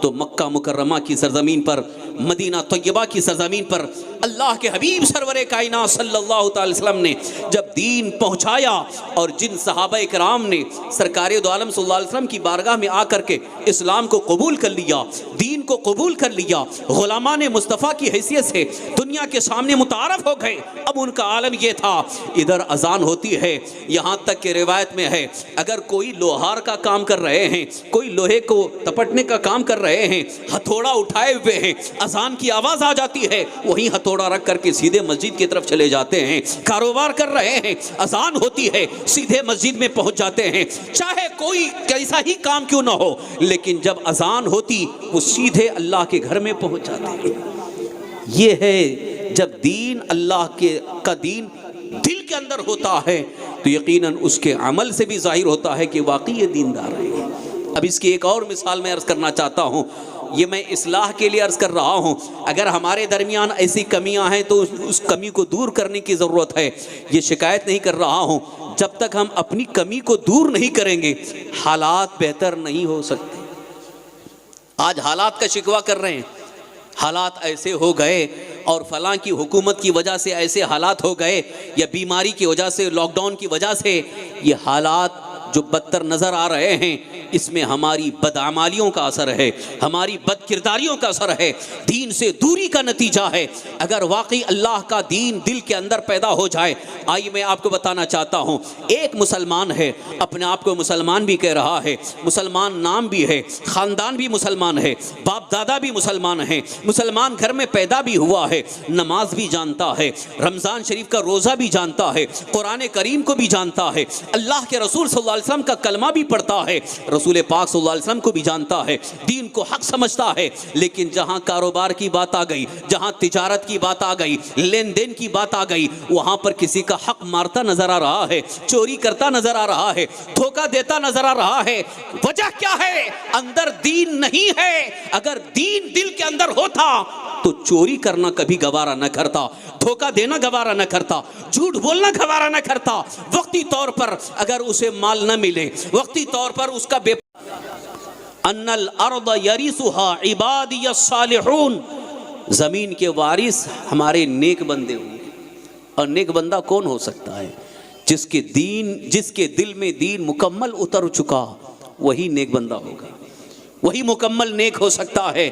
तो मक्का मुकर्रमा की सरजमीन पर, मदीना तैयबा की सरजमीन पर अल्लाह के हबीब सरवरे कायनात सल्लल्लाहु अलैहि वसल्लम ने जब दीन पहुंचाया और जिन सहाबा कराम ने सरकार दो आलम सल्लल्लाहु अलैहि वसल्लम की बारगाह में आकर के इस्लाम को कबूल कर लिया, दीन को कबूल कर लिया, गुलामान मुस्तफ़ा की हैसियत से दुनिया के सामने मुतारफ हो गए। अब उनका आलम यह था, इधर अजान होती है, यहाँ तक कि रिवायत में है अगर कोई लोहार का काम कर रहे हैं, कोई लोहे को तपटने का काम कर रहे हैं, हथौड़ा उठाए हुए हैं, अजान की आवाज़ आ जाती है, वहीं हथौड़ा रख करके सीधे मस्जिद की तरफ चले जाते हैं। कारोबार कर रहे हैं, अजान होती है, सीधे मस्जिद में पहुंच जाते हैं, चाहे कोई कैसा ही काम क्यों ना हो, लेकिन जब अजान होती वो सीधे अल्लाह के घर में पहुंच जाते हैं। ये है जब दीन अल्लाह का दीन दिल के अंदर होता है तो यकीनन उसके अमल से भी जाहिर होता है कि वाकई ये दीनदार है। अब इसकी एक और मिसाल मैं अर्ज़ करना चाहता हूँ, ये मैं इस्लाह के लिए अर्ज़ कर रहा हूँ। अगर हमारे दरमियान ऐसी कमियां हैं तो उस कमी को दूर करने की ज़रूरत है। ये शिकायत नहीं कर रहा हूँ, जब तक हम अपनी कमी को दूर नहीं करेंगे हालात बेहतर नहीं हो सकते। आज हालात का शिकवा कर रहे हैं, हालात ऐसे हो गए और फलां की हुकूमत की वजह से ऐसे हालात हो गए, या बीमारी की वजह से, लॉकडाउन की वजह से ये हालात जो बदतर नज़र आ रहे हैं, इसमें हमारी बदअमालियों का असर है, हमारी बदकिरदारियों का असर है, दीन से दूरी का नतीजा है। अगर वाकई अल्लाह का दीन दिल के अंदर पैदा हो जाए, आइए मैं आपको बताना चाहता हूँ, एक मुसलमान है, अपने आप को मुसलमान भी कह रहा है, मुसलमान नाम भी है, ख़ानदान भी मुसलमान है, बाप दादा भी मुसलमान है, मुसलमान घर में पैदा भी हुआ है, नमाज भी जानता है, रमज़ान शरीफ का रोज़ा भी जानता है, कुरान करीम को भी जानता है, अल्लाह के रसूल सल्लल्लाहु अलैहि वसल्लम का कलमा भी पढ़ता है, रसूल पाक सल्लल्लाहु अलैहि वसल्लम को भी जानता है, दीन को हक समझता है। लेकिन जहां कारोबार की बात आ गई, जहां तिजारत की बात आ गई, लेन देन की बात आ गई, वहां पर किसी का हक मारता नजर आ रहा है, चोरी करता नजर आ रहा है, धोखा देता नजर आ रहा है। वजह क्या है? अंदर दीन नहीं है। अगर दीन दिल के अंदर होता तो चोरी करना कभी गवारा न करता, धोखा देना गवारा न करता, झूठ बोलना गवारा न करता। वक्ती तौर पर अगर उसे माल न मिले, वक्ती तौर पर उसका अन्नल अर्द यरिसुहा इबादियस सालिहून ज़मीन के वारिस हमारे नेक बंदे होंगे। और नेक बंदा कौन हो सकता है? जिसके दिल में दीन मुकम्मल उतर चुका, वही नेक बंदा होगा, वही मुकम्मल नेक हो सकता है।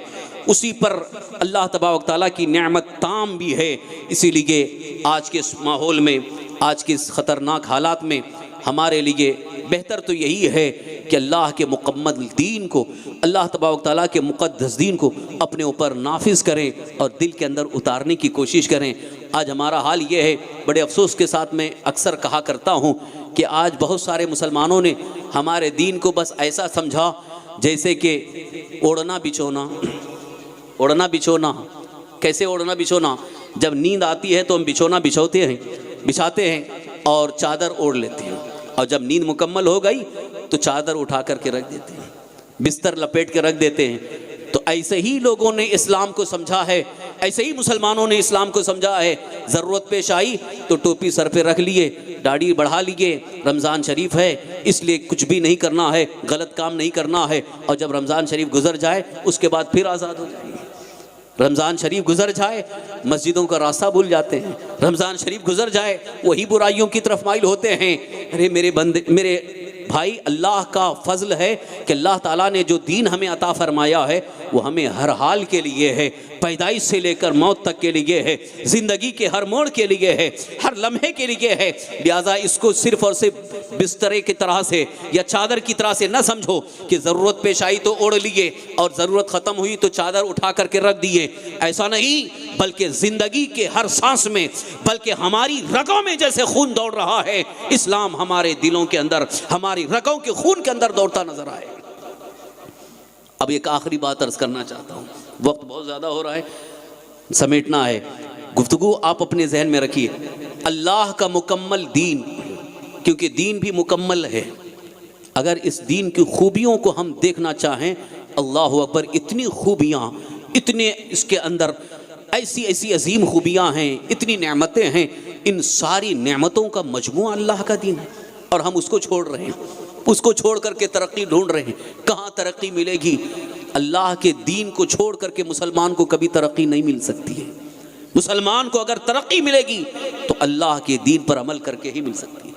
उसी पर अल्लाह तबारक तआला की नेमत ताम भी है। इसीलिए आज के इस माहौल में, आज के इस ख़तरनाक हालात में हमारे लिए बेहतर तो यही है कि अल्लाह के मुकम्मल दीन को, अल्लाह तबारक तआला के मुक़द्दस दीन को अपने ऊपर नाफिज करें और दिल के अंदर उतारने की कोशिश करें। आज हमारा हाल ये है, बड़े अफसोस के साथ मैं अक्सर कहा करता हूँ कि आज बहुत सारे मुसलमानों ने हमारे दीन को बस ऐसा समझा जैसे कि ओढ़ना बिछोना। ओढ़ना बिछोना, कैसे ओढ़ना बिछोना? जब नींद आती है तो हम बिछोना बिछाते हैं और चादर ओढ़ लेते हैं, और जब नींद मुकम्मल हो गई तो चादर उठा करके रख देते हैं, बिस्तर लपेट के रख देते हैं। तो ऐसे ही लोगों ने इस्लाम को समझा है, ऐसे ही मुसलमानों ने इस्लाम को समझा है। ज़रूरत पेश आई तो टोपी सर पे रख लिए, दाढ़ी बढ़ा लिए, रमज़ान शरीफ है इसलिए कुछ भी नहीं करना है, गलत काम नहीं करना है, और जब रमज़ान शरीफ गुजर जाए उसके बाद फिर आज़ाद हो जाएंगे। रमज़ान शरीफ गुजर जाए मस्जिदों का रास्ता भूल जाते हैं, रमज़ान शरीफ गुजर जाए वही बुराइयों की तरफ माइल होते हैं। अरे मेरे बंदे, मेरे भाई, अल्लाह का फजल है कि अल्लाह ताला ने जो दीन हमें अता फरमाया है वो हमें हर हाल के लिए है, पैदाइश से लेकर मौत तक के लिए है, ज़िंदगी के हर मोड़ के लिए है, हर लम्हे के लिए है। लिहाजा इसको सिर्फ़ और सिर्फ बिस्तरे की तरह से या चादर की तरह से न समझो कि ज़रूरत पेश आई तो ओढ़ लिए और ज़रूरत ख़त्म हुई तो चादर उठा करके रख दिए। ऐसा नहीं, बल्कि ज़िंदगी के हर सांस में, बल्कि हमारी रगों में जैसे खून दौड़ रहा है, इस्लाम हमारे दिलों के अंदर, हमारी रगों के खून के अंदर दौड़ता नजर आए। अब एक आखिरी बात अर्ज़ करना चाहता हूँ, वक्त बहुत ज़्यादा हो रहा है, समेटना है गुफ्तगू, आप अपने जहन में रखिए। अल्लाह का मुकम्मल दीन, क्योंकि दीन भी मुकम्मल है, अगर इस दीन की खूबियों को हम देखना चाहें, अल्लाह अकबर, इतनी खूबियाँ, इतने इसके अंदर ऐसी ऐसी अजीम खूबियाँ हैं, इतनी नेमतें हैं, इन सारी नेमतों का मजमूआ अल्लाह का दीन है और हम उसको छोड़ रहे हैं, उसको छोड़ करके तरक्की ढूंढ रहे हैं। कहाँ तरक्की मिलेगी? अल्लाह के दीन को छोड़ करके मुसलमान को कभी तरक्की नहीं मिल सकती है। मुसलमान को अगर तरक्की मिलेगी तो अल्लाह के दीन पर अमल करके ही मिल सकती है।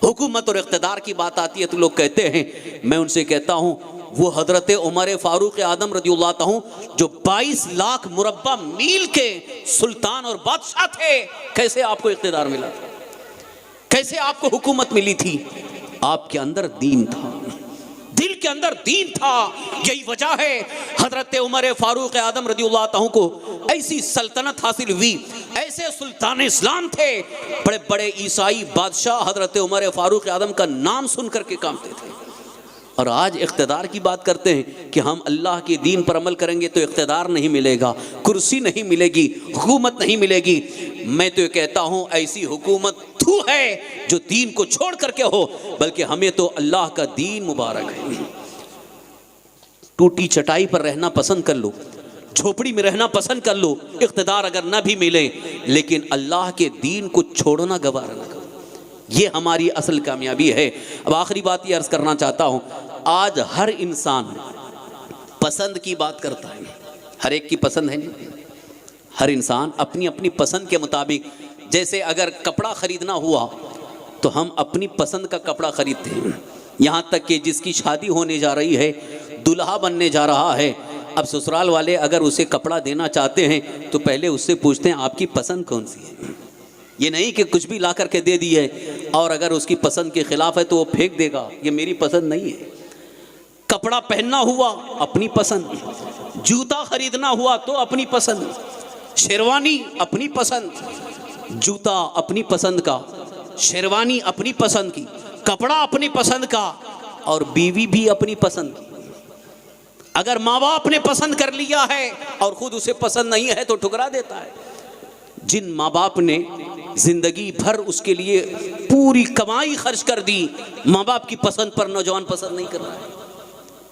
हुकूमत और इक़्तिदार की बात आती है तो लोग कहते हैं, मैं उनसे कहता हूँ, वो हज़रत उमर फ़ारूक आदम रज़ियल्लाहु अन्हु जो 22 लाख मुरब्बा मील के सुल्तान और बादशाह थे, कैसे आपको इक़्तिदार मिला था? कैसे आपको हुकूमत मिली थी? आपके अंदर दीन था, दिल के अंदर दीन था। यही वजह है हज़रत उमर फ़ारूक आदम रज़ियल्लाहु अन्हु को ऐसी सल्तनत हासिल हुई, ऐसे सुल्तान इस्लाम थे, बड़े बड़े ईसाई बादशाह हज़रत उमर फ़ारूक आदम का नाम सुन करके कांपते थे। और आज इक़्तिदार की बात करते हैं कि हम अल्लाह के दीन पर अमल करेंगे तो इक़्तिदार नहीं मिलेगा, कुर्सी नहीं मिलेगी, हुकूमत नहीं मिलेगी। मैं तो कहता हूँ ऐसी हुकूमत तू है जो दीन को छोड़ करके हो, बल्कि हमें तो अल्लाह का दीन मुबारक है। टूटी चटाई पर रहना पसंद कर लो, झोपड़ी में रहना पसंद कर लो, इक़्तिदार अगर ना भी मिले, लेकिन अल्लाह के दीन को छोड़ना गवारा ना करो। ये हमारी असल कामयाबी है। अब आखिरी बात ये अर्ज़ करना चाहता हूँ, आज हर इंसान पसंद की बात करता है, हर एक की पसंद है नहीं, हर इंसान अपनी अपनी पसंद के मुताबिक, जैसे अगर कपड़ा ख़रीदना हुआ तो हम अपनी पसंद का कपड़ा ख़रीदते हैं। यहाँ तक कि जिसकी शादी होने जा रही है, दुल्हा बनने जा रहा है, अब ससुराल वाले अगर उसे कपड़ा देना चाहते हैं तो पहले उससे पूछते हैं आपकी पसंद कौन सी है। ये नहीं कि कुछ भी ला करके दे दी है और अगर उसकी पसंद के खिलाफ है तो वो फेंक देगा, ये मेरी पसंद नहीं है। कपड़ा पहनना हुआ अपनी पसंद, जूता खरीदना हुआ तो अपनी पसंद, शेरवानी अपनी पसंद, जूता अपनी पसंद का, शेरवानी अपनी पसंद की, कपड़ा अपनी पसंद का, और बीवी भी अपनी पसंद की। अगर माँ बाप ने पसंद कर लिया है और खुद उसे पसंद नहीं है तो ठुकरा देता है। जिन माँ बाप ने जिंदगी भर उसके लिए पूरी कमाई खर्च कर दी, माँ बाप की पसंद पर नौजवान पसंद नहीं कर रहा है।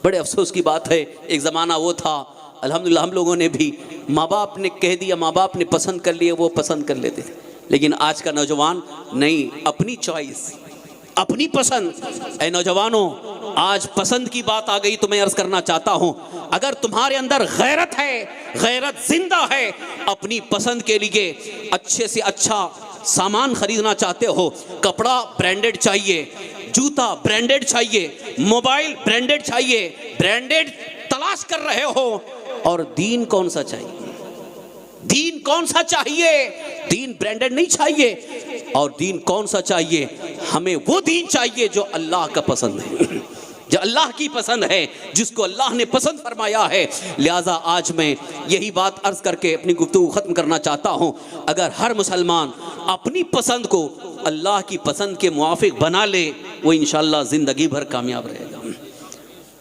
बड़े अफसोस की बात है, एक ज़माना वो था, अल्हम्दुलिल्लाह हम लोगों ने भी, माँ बाप ने कह दिया, माँ बाप ने पसंद कर लिया, वो पसंद कर लेते थे। लेकिन आज का नौजवान नहीं, अपनी चॉइस, अपनी पसंद। ऐ नौजवानों, आज पसंद की बात आ गई तो मैं अर्ज करना चाहता हूं, अगर तुम्हारे अंदर गैरत है, गैरत जिंदा है, अपनी पसंद के लिए अच्छे से अच्छा सामान खरीदना चाहते हो, कपड़ा ब्रांडेड चाहिए, जूता ब्रांडेड चाहिए, मोबाइल ब्रांडेड चाहिए, ब्रांडेड तलाश कर रहे हो, और दीन कौन सा चाहिए? दीन कौन सा चाहिए? दीन ब्रांडेड नहीं चाहिए। और दीन कौन सा चाहिए? हमें वो दीन चाहिए जो अल्लाह का पसंद है, जो अल्लाह की पसंद है, जिसको अल्लाह ने पसंद फरमाया है। लिहाजा आज मैं यही बात अर्ज करके अपनी गुफ्तगू ख़त्म करना चाहता हूँ। अगर हर मुसलमान अपनी पसंद को अल्लाह की पसंद के मुआफिक बना ले, वो इंशाअल्लाह ज़िंदगी भर कामयाब रहेगा,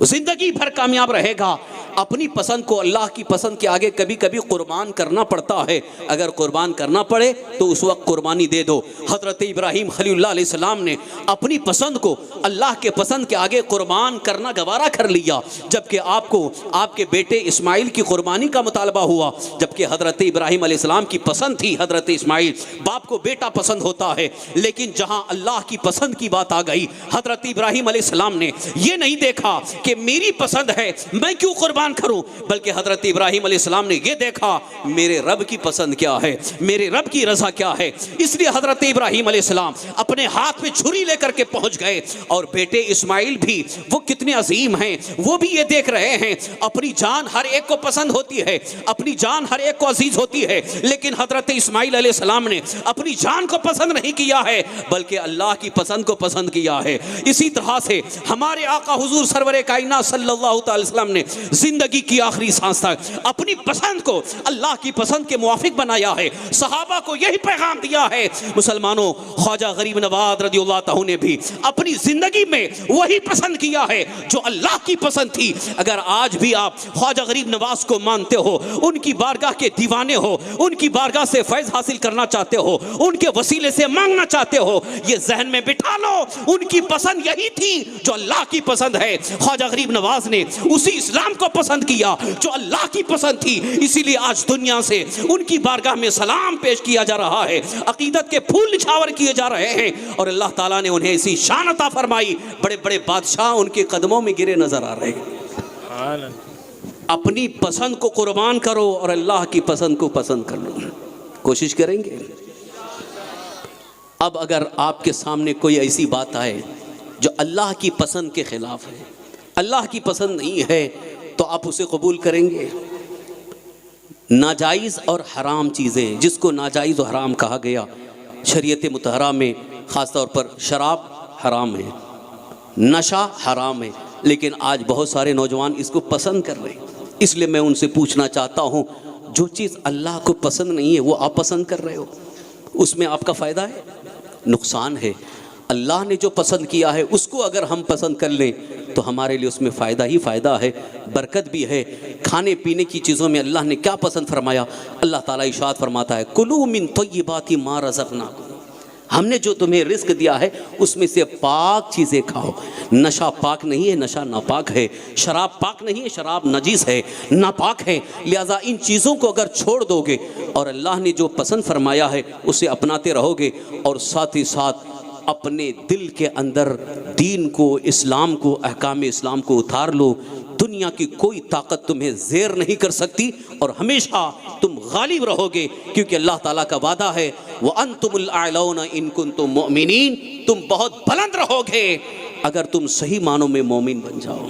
ज़िंदगी भर कामयाब रहेगा। अपनी पसंद को अल्लाह की पसंद के आगे कभी कभी कुर्बान करना पड़ता है। अगर कुर्बान करना पड़े तो उस वक्त कुर्बानी दे दो। हज़रत इब्राहीम खलीलुल्लाह अलैहिस्सलाम ने अपनी पसंद को अल्लाह के पसंद के आगे कुर्बान करना गवारा कर लिया, जबकि आपको आपके बेटे इस्माइल की कुर्बानी का मुतालबा हुआ, जबकि हज़रत इब्राहीम अलैहिस्सलाम की पसंद थी हज़रत इस्माइल। बाप को बेटा पसंद होता है, लेकिन जहाँ अल्लाह की पसंद की बात आ गई, हज़रत इब्राहीम अलैहिस्सलाम ने ये नहीं देखा कि मेरी पसंद है मैं क्यों कुर्बान करूं, बल्कि हजरत इब्राहीम अलैहिस्सलाम ने यह देखा मेरे रब की पसंद क्या है, मेरे रब की रजा क्या है। इसलिए हजरत इब्राहीम अलैहिस्सलाम अपने हाथ में छुरी लेकर के पहुंच गए, और बेटे इस्माइल भी वो कितने अजीम हैं, वो भी ये देख रहे हैं। अपनी जान हर एक को पसंद होती है, अपनी जान हर एक को अजीज होती है, लेकिन हजरत इस्माइल अलैहिस्सलाम ने अपनी जान को पसंद नहीं किया है, बल्कि अल्लाह की पसंद को पसंद किया है। इसी तरह से हमारे आका हुजूर सरवर कायनात सल्लल्लाहु अलैहि वसल्लम ने जिंदगी की आखिरी सांस तक अपनी पसंद को अल्लाह की पसंद के मुआफिक बनाया है। सहाबा को यही पैगाम दिया है। मुसलमानों, ख्वाजा गरीब नवाज रज़ियल्लाहु ताला ने भी अपनी जिंदगी में वही पसंद किया है जो अल्लाह की पसंद थी। अगर आज भी आप ख्वाजा गरीब नवाज को मानते हो, उनकी बारगाह के दीवाने हो, उनकी बारगाह से फैज़ हासिल करना चाहते हो, उनके वसीले से मांगना चाहते हो, ये जहन में बिठा लो, उनकी पसंद यही थी जो अल्लाह की पसंद है। ख्वाजा गरीब नवाज ने उसी इस्लाम को पसंद किया जो अल्लाह की पसंद थी, इसीलिए आज दुनिया से उनकी बारगाह में सलाम पेश किया जा रहा है, अकीदत के फूल निछावर किए जा रहे हैं, और अल्लाह ताला ने उन्हें ऐसी शान अता फरमाई, बड़े बड़े बादशाह उनके कदमों में गिरे नजर आ रहे हैं। अपनी पसंद को कुर्बान करो और अल्लाह की पसंद को पसंद कर लो, कोशिश करेंगे। अब अगर आपके सामने कोई ऐसी बात आए जो अल्लाह की पसंद के खिलाफ है, अल्लाह की पसंद नहीं है, तो आप उसे कबूल करेंगे? नाजायज़ और हराम चीज़ें, जिसको नाजायज़ और हराम कहा गया शरीयत मुतहरा में, ख़ास तौर पर शराब हराम है, नशा हराम है, लेकिन आज बहुत सारे नौजवान इसको पसंद कर रहे हैं। इसलिए मैं उनसे पूछना चाहता हूँ, जो चीज़ अल्लाह को पसंद नहीं है वो आप पसंद कर रहे हो, उसमें आपका फ़ायदा है, नुकसान है। अल्लाह ने जो पसंद किया है उसको अगर हम पसंद कर लें तो हमारे लिए उसमें फ़ायदा ही फ़ायदा है, बरकत भी है। खाने पीने की चीज़ों में अल्लाह ने क्या पसंद फरमाया? अल्लाह ताला इरशाद फरमाता है, कुलू मिन तय्यिबाति मा रज़क़नाकुम, हमने जो तुम्हें रिस्क दिया है उसमें से पाक चीज़ें खाओ। नशा पाक नहीं है, नशा नापाक है। शराब पाक नहीं है, शराब नजीस है, नापाक है। लिहाजा इन चीज़ों को अगर छोड़ दोगे और अल्लाह ने जो पसंद फरमाया है उसे अपनाते रहोगे, और साथ ही साथ अपने दिल के अंदर दीन को, इस्लाम को, अहकाम इस्लाम को उतार लो, दुनिया की कोई ताकत तुम्हें ज़ेर नहीं कर सकती, और हमेशा तुम गालिब रहोगे, क्योंकि अल्लाह ताला का वादा है, व अंतुमुल आलौना इन कुंतुम मुमिनीन, तुम बहुत बुलंद रहोगे अगर तुम सही मानों में मोमिन बन जाओ।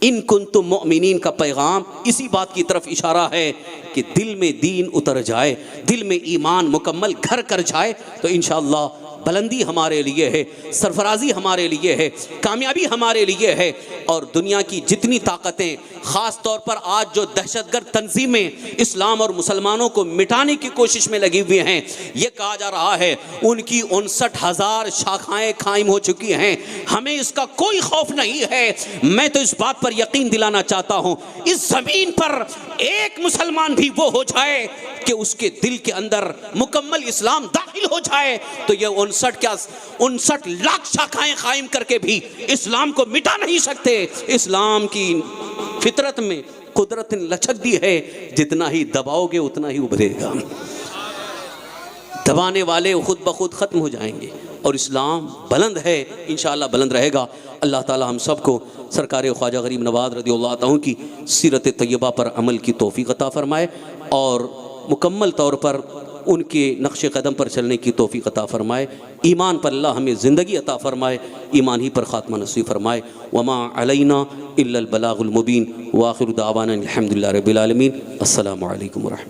इन कुंतुम मुमिनीन का पैगाम इसी बात की तरफ इशारा है कि दिल में दीन उतर जाए, दिल में ईमान मुकम्मल घर कर जाए, तो इंशाअल्लाह बुलंदी हमारे लिए है, सरफराजी हमारे लिए है, कामयाबी हमारे लिए है। और दुनिया की जितनी ताकतें, ख़ास तौर पर आज जो दहशतगर्द तंजीमें इस्लाम और मुसलमानों को मिटाने की कोशिश में लगी हुई हैं, ये कहा जा रहा है उनकी 59,000 शाखाएँ कायम हो चुकी हैं। हमें इसका कोई खौफ नहीं है। मैं तो इस बात पर यकीन दिलाना चाहता हूँ, इस ज़मीन पर एक मुसलमान भी वो हो जाए कि उसके दिल के अंदर मुकम्मल इस्लाम दाखिल हो जाए, तो ये 59 लाख शाखाएं कायम करके भी इस्लाम को मिटा नहीं सकते। इस्लाम की फितरत में कुदरत ने लचक दी है, जितना ही दबाओगे उतना ही उभरेगा। दबाने वाले खुद ब खुद खत्म हो जाएंगे। और इस्लाम बुलंद है, इंशाअल्लाह बुलंद रहेगा। अल्लाह ताला हम सब को सरकार ख्वाजा गरीब नवाज़ रज़ियल्लाहु ताला की सीरत तय्यबा पर अमल की तौफ़ीक़ अता फ़रमाए और मुकम्मल तौर पर उनके नक्श कदम पर चलने की तौफ़ीक़ अता फ़रमाए। ईमान पर अल्लाह हमें ज़िंदगी अता फ़रमाए, ईमान ही पर ख़ात्मा नसीब फ़रमाए। वमा अलैना इल्लल बलागुल मुबीन व आखिरु दावाना अल्हम्दुलिल्लाहि रब्बिल आलमीन। अस्सलामु अलैकुम व रहमतुल्लाह।